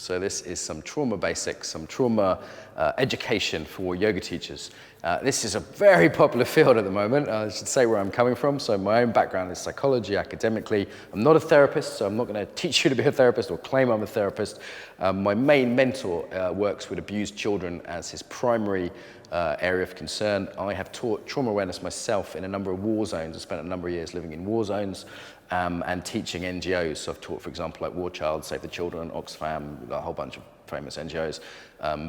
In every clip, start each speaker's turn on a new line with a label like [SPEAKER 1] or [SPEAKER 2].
[SPEAKER 1] So this is some trauma basics, some trauma education for yoga teachers. This is a very popular field at the moment. I should say where I'm coming from. So my own background is psychology, academically. I'm not a therapist, so I'm not going to teach you to be a therapist or claim I'm a therapist. My main mentor works with abused children as his primary area of concern. I have taught trauma awareness myself in a number of war zones. I spent a number of years living in war zones and teaching NGOs. So I've taught, for example, like War Child, Save the Children, Oxfam, a whole bunch of famous NGOs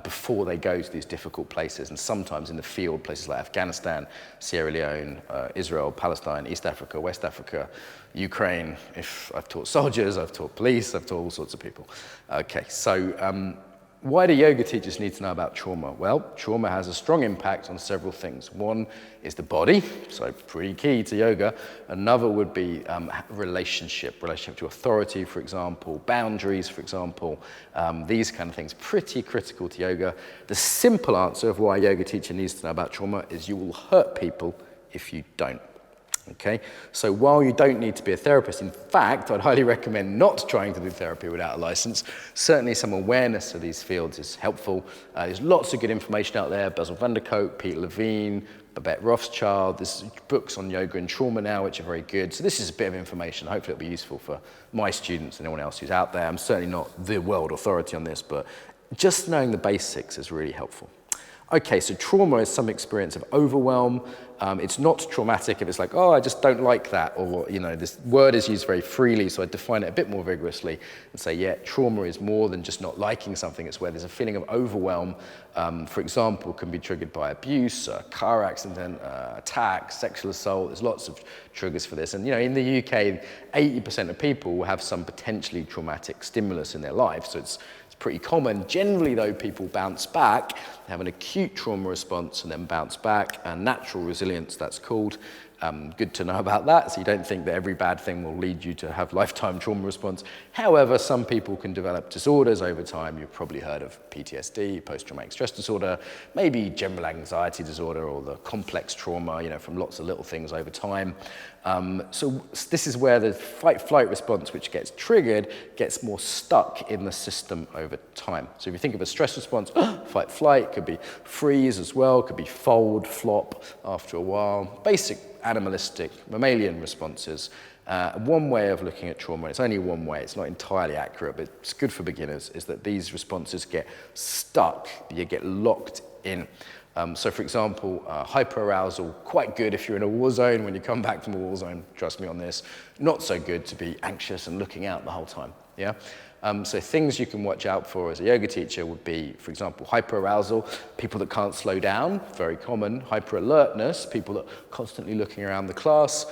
[SPEAKER 1] before they go to these difficult places, and sometimes in the field, places like Afghanistan, Sierra Leone, Israel, Palestine, East Africa, West Africa, Ukraine. If I've taught soldiers, I've taught police, I've taught all sorts of people. Okay, so why do yoga teachers need to know about trauma? Well, trauma has a strong impact on several things. One is the body, so pretty key to yoga. Another would be relationship to authority, for example, boundaries, for example. These kind of things, pretty critical to yoga. The simple answer of why a yoga teacher needs to know about trauma is you will hurt people if you don't. Okay, so while you don't need to be a therapist, in fact, I'd highly recommend not trying to do therapy without a license. Certainly some awareness of these fields is helpful. There's lots of good information out there. Bessel van der Kolk, Peter Levine, Babette Rothschild. There's books on yoga and trauma now, which are very good. So this is a bit of information. Hopefully it'll be useful for my students and anyone else who's out there. I'm certainly not the world authority on this, but just knowing the basics is really helpful. Okay, so trauma is some experience of overwhelm. It's not traumatic if it's like, oh, I just don't like that, or, you know, this word is used very freely, so I define it a bit more vigorously and say, yeah, trauma is more than just not liking something. It's where there's a feeling of overwhelm, for example, can be triggered by abuse, a car accident, attack, sexual assault. There's lots of triggers for this. And, you know, in the UK, 80% of people will have some potentially traumatic stimulus in their life, so it's pretty common. Generally, though, people bounce back, have an acute trauma response and then bounce back, and natural resilience, that's called. Good to know about that, so you don't think that every bad thing will lead you to have lifetime trauma response. However, some people can develop disorders over time. You've probably heard of PTSD, post-traumatic stress disorder, maybe general anxiety disorder, or the complex trauma, you know, from lots of little things over time. So this is where the fight-flight response, which gets triggered, gets more stuck in the system over time. So if you think of a stress response, fight-flight, could be freeze as well, could be fold, flop after a while. Basic animalistic, mammalian responses. One way of looking at trauma, it's only one way, it's not entirely accurate, but it's good for beginners, is that these responses get stuck, you get locked in. So for example, hyperarousal, quite good if you're in a war zone. When you come back from a war zone, trust me on this, not so good to be anxious and looking out the whole time, yeah? So things you can watch out for as a yoga teacher would be, for example, hyperarousal, people that can't slow down, very common. Hyperalertness, people that are constantly looking around the class.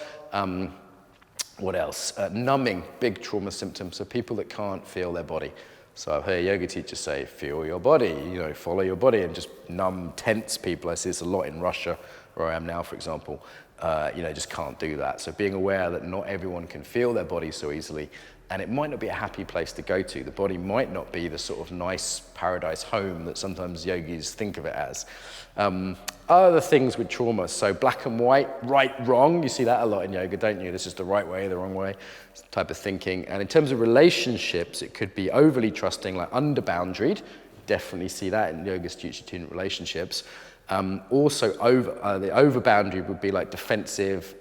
[SPEAKER 1] What else? Numbing, big trauma symptom, so people that can't feel their body. So I've heard yoga teachers say, feel your body, you know, follow your body, and just numb, tense people. I see this a lot in Russia, where I am now, for example. You know, just can't do that. So being aware that not everyone can feel their body so easily, and it might not be a happy place to go to. The body might not be the sort of nice paradise home that sometimes yogis think of it as. Other things with trauma, so black and white, right, wrong, you see that a lot in yoga, don't you? This is the right way, the wrong way, type of thinking. And in terms of relationships, it could be overly trusting, like under-boundaried. Definitely see that in yoga student relationships. Also, the over-boundary would be like defensive,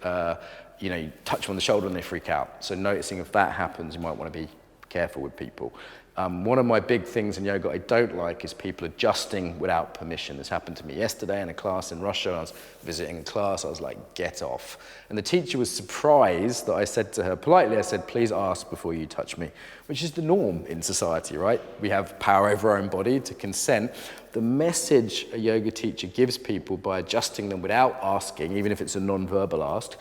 [SPEAKER 1] you know, you touch them on the shoulder and they freak out. So noticing if that happens, you might want to be careful with people. One of my big things in yoga I don't like is people adjusting without permission. This happened to me yesterday in a class in Russia. I was visiting a class. I was like, get off. And the teacher was surprised that I said to her politely, I said, please ask before you touch me, which is the norm in society, right? We have power over our own body to consent. The message a yoga teacher gives people by adjusting them without asking, even if it's a non-verbal ask,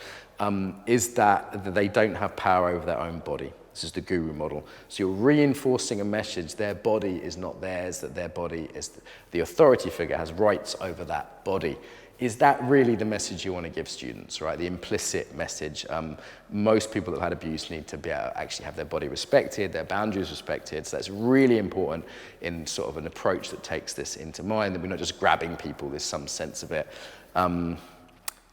[SPEAKER 1] is that they don't have power over their own body. This is the guru model. So you're reinforcing a message, their body is not theirs, that their body is, the authority figure has rights over that body. Is that really the message you want to give students, right? The implicit message. Most people that have had abuse need to be able to actually have their body respected, their boundaries respected. So that's really important in sort of an approach that takes this into mind, that we're not just grabbing people, there's some sense of it.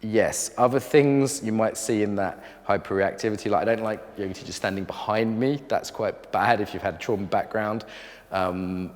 [SPEAKER 1] Yes, other things you might see in that hyperreactivity, like I don't like yoga teachers standing behind me. That's quite bad if you've had a trauma background.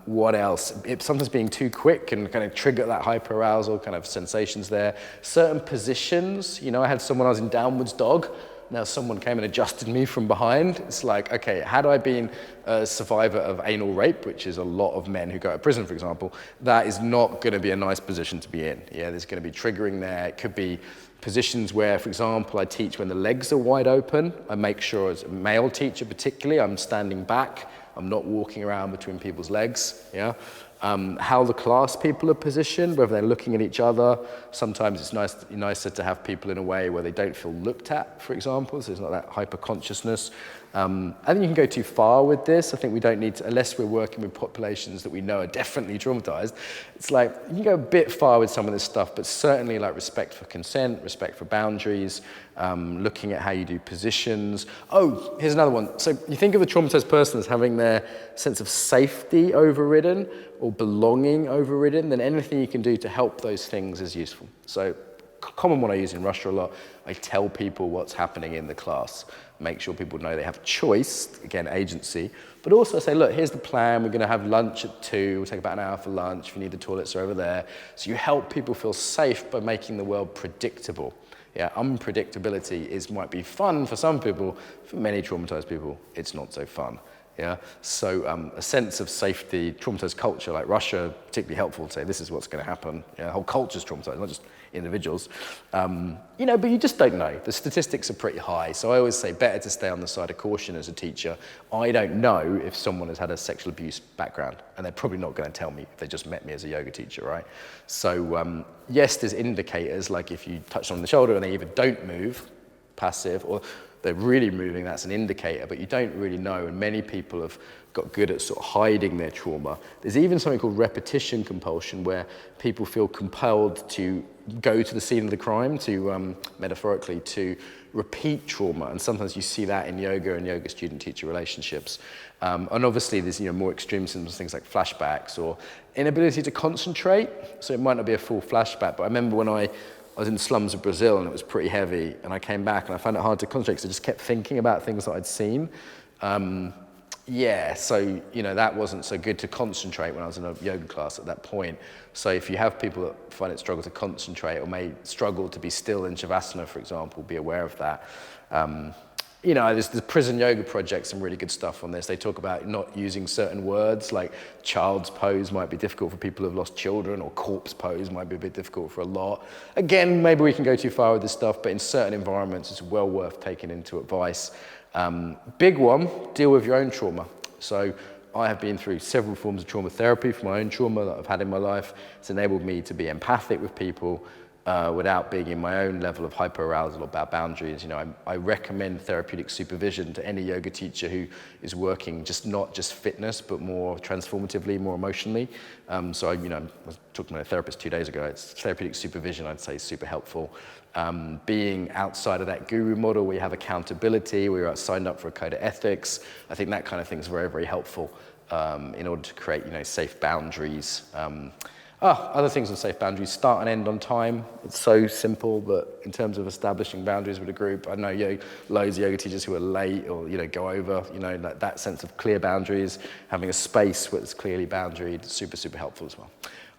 [SPEAKER 1] What else? Sometimes being too quick can kind of trigger that hyperarousal kind of sensations there. Certain positions, you know, I had someone, I was in downwards dog. Now someone came and adjusted me from behind. It's like, okay, had I been a survivor of anal rape, which is a lot of men who go to prison, for example, that is not going to be a nice position to be in. Yeah, there's going to be triggering there. It could be positions where, for example, I teach when the legs are wide open. I make sure as a male teacher particularly, I'm standing back. I'm not walking around between people's legs. Yeah. How the class people are positioned, whether they're looking at each other. Sometimes it's nicer to have people in a way where they don't feel looked at, for example, so there's not that hyper-consciousness. I think you can go too far with this. I think we don't need to, unless we're working with populations that we know are definitely traumatized, it's like you can go a bit far with some of this stuff, but certainly like respect for consent, respect for boundaries, looking at how you do positions. Oh, here's another one. So you think of a traumatized person as having their sense of safety overridden or belonging overridden, then anything you can do to help those things is useful. So common one I use in Russia a lot, I tell people what's happening in the class, make sure people know they have choice, again, agency, but also say, look, here's the plan, we're gonna have lunch at 2, we'll take about an hour for lunch, if you need the toilets are over there. So you help people feel safe by making the world predictable. Yeah, unpredictability might be fun for some people, for many traumatized people, it's not so fun. Yeah, so a sense of safety, traumatized culture like Russia, particularly helpful to say this is what's going to happen. Yeah, the whole culture's traumatized, not just individuals. You know, but you just don't know. The statistics are pretty high, so I always say better to stay on the side of caution as a teacher. I don't know if someone has had a sexual abuse background, and they're probably not going to tell me if they just met me as a yoga teacher, right? So yes, there's indicators like if you touch them on the shoulder and they either don't move, passive, or they're really moving, that's an indicator, but you don't really know, and many people have got good at sort of hiding their trauma. There's even something called repetition compulsion, where people feel compelled to go to the scene of the crime, to metaphorically, to repeat trauma, and sometimes you see that in yoga and yoga student-teacher relationships. And obviously there's more extreme symptoms, things like flashbacks or inability to concentrate, so it might not be a full flashback, but I remember when I was in the slums of Brazil and it was pretty heavy, and I came back and I found it hard to concentrate because I just kept thinking about things that I'd seen. Yeah, so that wasn't so good to concentrate when I was in a yoga class at that point. So if you have people that find it struggle to concentrate or may struggle to be still in Shavasana, for example, be aware of that. There's the prison yoga project, some really good stuff on this. They talk about not using certain words, like child's pose might be difficult for people who've lost children, or corpse pose might be a bit difficult for a lot. Again, maybe we can go too far with this stuff, but in certain environments, it's well worth taking into advice. Big one, deal with your own trauma. So I have been through several forms of trauma therapy for my own trauma that I've had in my life. It's enabled me to be empathic with people, without being in my own level of hyperarousal or bad boundaries. I recommend therapeutic supervision to any yoga teacher who is working not just fitness, but more transformatively, more emotionally. I was talking to my therapist 2 days ago. It's therapeutic supervision, I'd say, is super helpful. Being outside of that guru model where you have accountability, where you're signed up for a code of ethics, I think that kind of thing is very, very helpful in order to create, safe boundaries. Other things on safe boundaries, start and end on time. It's so simple, but in terms of establishing boundaries with a group, I know loads of yoga teachers who are late or go over, like that sense of clear boundaries, having a space where it's clearly boundaried, super, super helpful as well.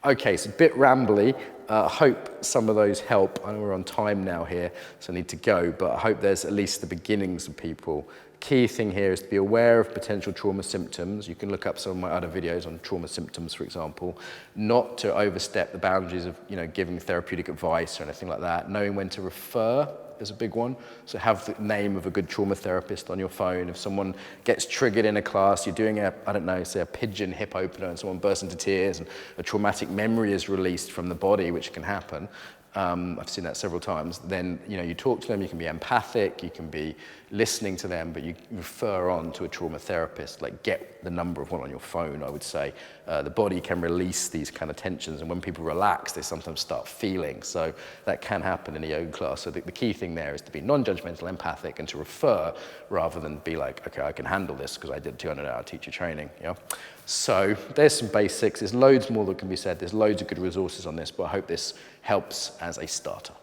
[SPEAKER 1] Okay, so a bit rambly. I hope some of those help. I know we're on time now here, so I need to go, but I hope there's at least the beginnings of people. Key thing here is to be aware of potential trauma symptoms. You can look up some of my other videos on trauma symptoms, for example. Not to overstep the boundaries of giving therapeutic advice or anything like that. Knowing when to refer is a big one. So have the name of a good trauma therapist on your phone. If someone gets triggered in a class, you're doing say a pigeon hip opener and someone bursts into tears and a traumatic memory is released from the body, which can happen. I've seen that several times. Then, you talk to them, you can be empathic, you can be listening to them, but you refer on to a trauma therapist, like get the number of one on your phone, I would say. The body can release these kind of tensions, and when people relax, they sometimes start feeling. So that can happen in a yoga class. So the key thing there is to be non-judgmental, empathic, and to refer rather than be like, okay, I can handle this because I did 200-hour teacher training. So there's some basics. There's loads more that can be said. There's loads of good resources on this, but I hope this helps as a starter.